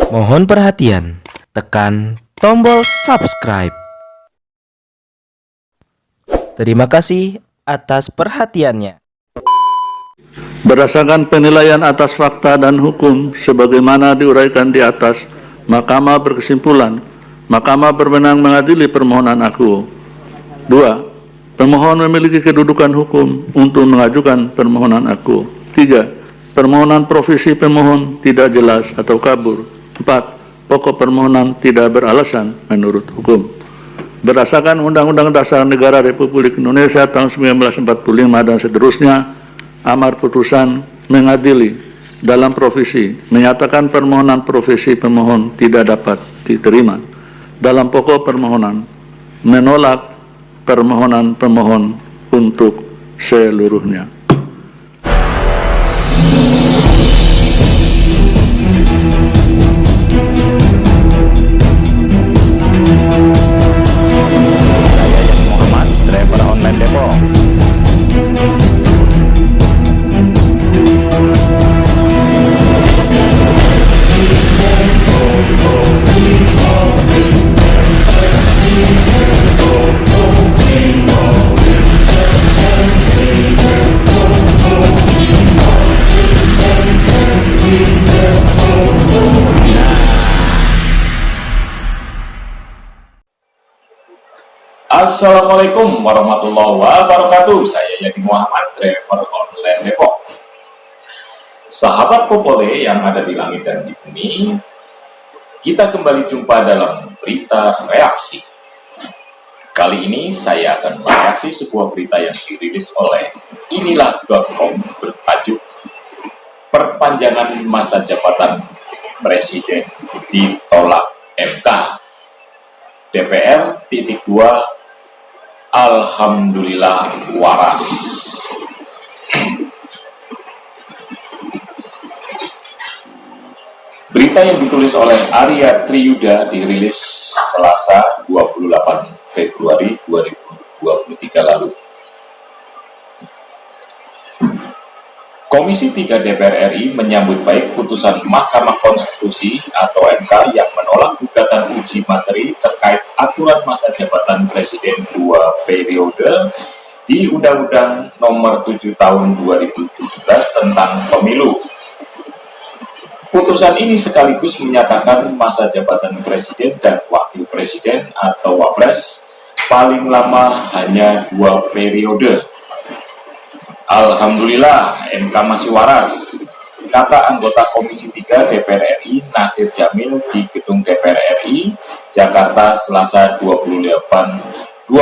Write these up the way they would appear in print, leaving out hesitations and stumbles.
Mohon perhatian, tekan tombol subscribe. Terima kasih atas perhatiannya. Berdasarkan penilaian atas fakta dan hukum sebagaimana diuraikan di atas, Mahkamah berkesimpulan, Mahkamah berwenang mengadili permohonan aku. 2. Pemohon memiliki kedudukan hukum untuk mengajukan permohonan aku. 3. Permohonan profesi pemohon tidak jelas atau kabur. 4. Pokok permohonan tidak beralasan menurut hukum. Berdasarkan Undang-Undang Dasar Negara Republik Indonesia tahun 1945 dan seterusnya, amar putusan mengadili dalam provisi menyatakan permohonan profesi pemohon tidak dapat diterima. Dalam pokok permohonan menolak permohonan pemohon untuk seluruhnya. Saya Yati Muhammad, driver online Depok. Assalamualaikum warahmatullahi wabarakatuh. Saya Yati Muhammad, driver online Depok. Sahabat Popole yang ada di langit dan di bumi, kita kembali jumpa dalam berita reaksi. Kali ini saya akan mereaksi sebuah berita yang dirilis oleh inilah.com bertajuk Perpanjangan Masa Jabatan Presiden ditolak MK. DPR titik 2 Alhamdulillah waras. Berita yang ditulis oleh Arya Triyuda dirilis Selasa 28 Februari 2023 lalu. Komisi 3 DPR RI menyambut baik putusan Mahkamah Konstitusi atau MK yang menolak gugatan uji materi terkait aturan masa jabatan Presiden 2 periode di Undang-Undang Nomor 7 Tahun 2017 tentang Pemilu. Putusan ini sekaligus menyatakan masa jabatan Presiden dan Wakil Presiden atau Wapres paling lama hanya 2 periode. Alhamdulillah, MK masih waras, kata anggota Komisi 3 DPR RI Nasir Jamil di Gedung DPR RI, Jakarta, Selasa 28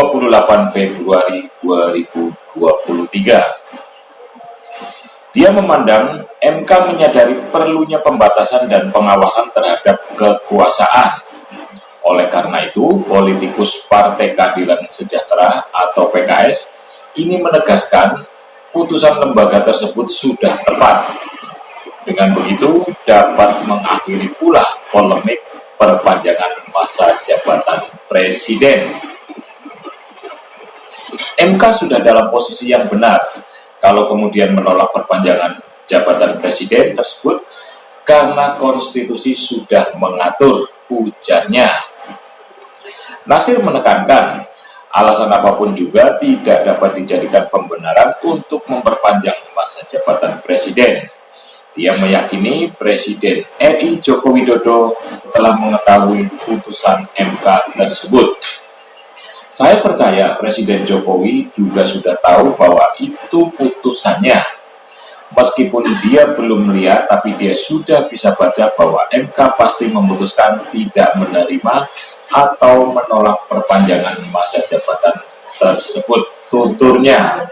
Februari 2023. Dia memandang MK menyadari perlunya pembatasan dan pengawasan terhadap kekuasaan. Oleh karena itu, politikus Partai Keadilan Sejahtera atau PKS ini menegaskan putusan lembaga tersebut sudah tepat. Dengan begitu, dapat mengakhiri pula polemik perpanjangan masa jabatan Presiden. MK sudah dalam posisi yang benar kalau kemudian menolak perpanjangan jabatan Presiden tersebut karena konstitusi sudah mengatur, ujarnya. Nasir menekankan, alasan apapun juga tidak dapat dijadikan pembenaran untuk memperpanjang masa jabatan Presiden. Dia meyakini Presiden RI Joko Widodo telah mengetahui putusan MK tersebut. Saya percaya Presiden Jokowi juga sudah tahu bahwa itu putusannya. Meskipun dia belum melihat, tapi dia sudah bisa baca bahwa MK pasti memutuskan tidak menerima atau menolak perpanjangan masa jabatan tersebut, tuturnya.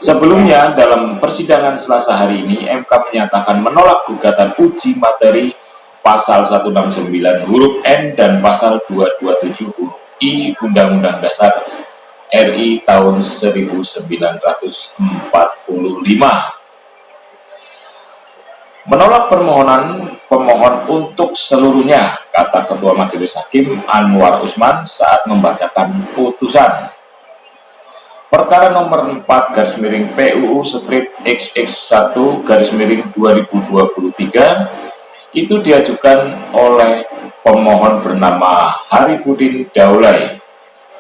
Sebelumnya, dalam persidangan Selasa hari ini, MK menyatakan menolak gugatan uji materi pasal 169 huruf N dan pasal 227 huruf I Undang-Undang Dasar RI tahun 1945. Menolak permohonan pemohon untuk seluruhnya, kata Ketua Majelis Hakim Anwar Usman saat membacakan putusan. Perkara nomor 4 garis miring PUU strip XX1 garis miring 2023 itu diajukan oleh pemohon bernama Harifuddin Daulay.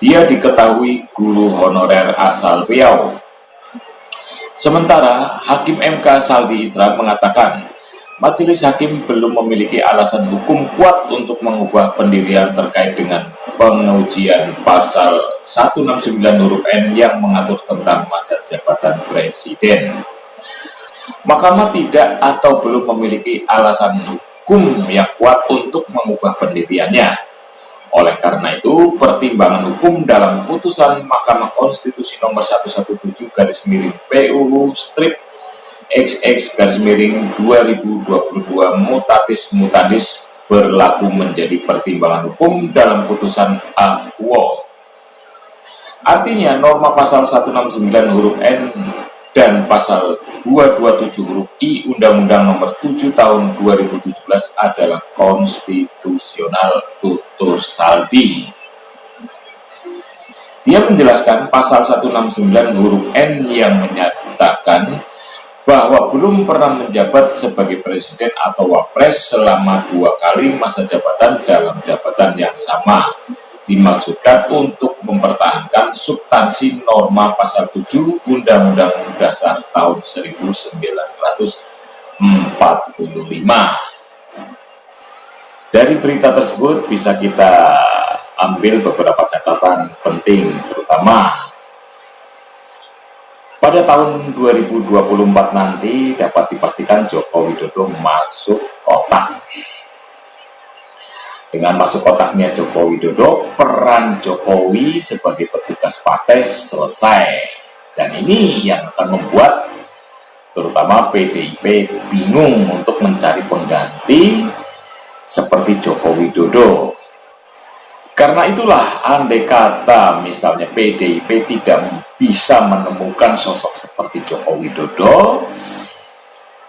Dia diketahui guru honorer asal Riau. Sementara Hakim MK Saldi Isra mengatakan, Majelis Hakim belum memiliki alasan hukum kuat untuk mengubah pendirian terkait dengan pengujian pasal 169 huruf N yang mengatur tentang masa jabatan presiden. Mahkamah tidak atau belum memiliki alasan hukum yang kuat untuk mengubah pendiriannya. Oleh karena itu, pertimbangan hukum dalam putusan Mahkamah Konstitusi nomor 117/PUU strip XX/2022 mutatis mutandis berlaku menjadi pertimbangan hukum dalam putusan akuo. Artinya, norma pasal 169 huruf N dan pasal 227 huruf I Undang-Undang Nomor 7 Tahun 2017 adalah konstitusional, tutur Saldi. Dia menjelaskan pasal 169 huruf N yang menyatakan bahwa belum pernah menjabat sebagai presiden atau wapres selama 2 kali masa jabatan dalam jabatan yang sama. Dimaksudkan untuk mempertahankan substansi norma pasal 7 Undang-Undang Dasar tahun 1945. Dari berita tersebut bisa kita ambil beberapa catatan penting, terutama pada tahun 2024 nanti dapat dipastikan Joko Widodo masuk kotak. Dengan masuk kotaknya Joko Widodo, peran Jokowi sebagai petugas partai selesai. Dan ini yang akan membuat terutama PDIP bingung untuk mencari pengganti seperti Joko Widodo. Karena itulah, andai kata misalnya PDIP tidak bisa menemukan sosok seperti Joko Widodo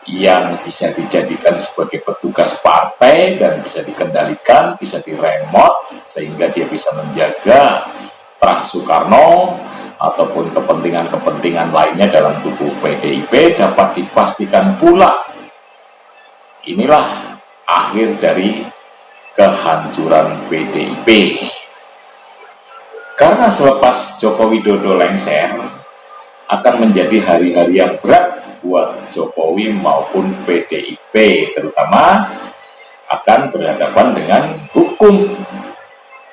yang bisa dijadikan sebagai petugas partai dan bisa dikendalikan, bisa diremot, sehingga dia bisa menjaga Trah Soekarno ataupun kepentingan-kepentingan lainnya dalam tubuh PDIP, dapat dipastikan pula inilah akhir dari kehancuran PDIP. Karena selepas Joko Widodo lengser, akan menjadi hari-hari yang berat buat Jokowi maupun PDIP, terutama akan berhadapan dengan hukum.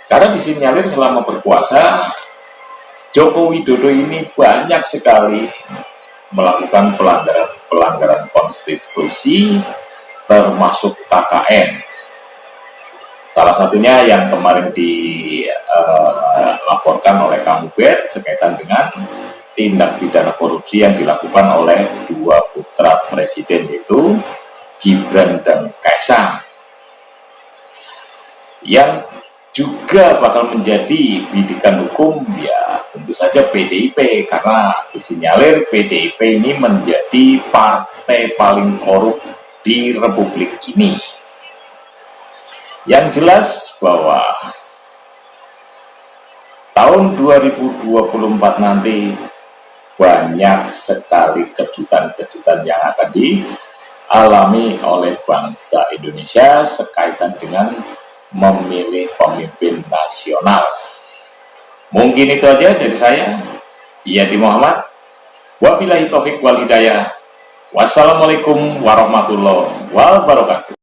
Karena disinyalir selama berkuasa, Joko Widodo ini banyak sekali melakukan pelanggaran konstitusi, termasuk KKN. Salah satunya yang kemarin dilaporkan oleh Kamubed sekaitan dengan tindak pidana korupsi yang dilakukan oleh 2 putra presiden, yaitu Gibran dan Kaisang, yang juga bakal menjadi bidikan hukum ya tentu saja PDIP, karena disinyalir PDIP ini menjadi partai paling korup di Republik ini. Yang jelas bahwa tahun 2024 nanti banyak sekali kejutan-kejutan yang akan dialami oleh bangsa Indonesia sekaitan dengan memilih pemimpin nasional. Mungkin itu aja dari saya, Yadi Muhammad. Wabillahi taufik wal hidayah. Wassalamualaikum warahmatullahi wabarakatuh.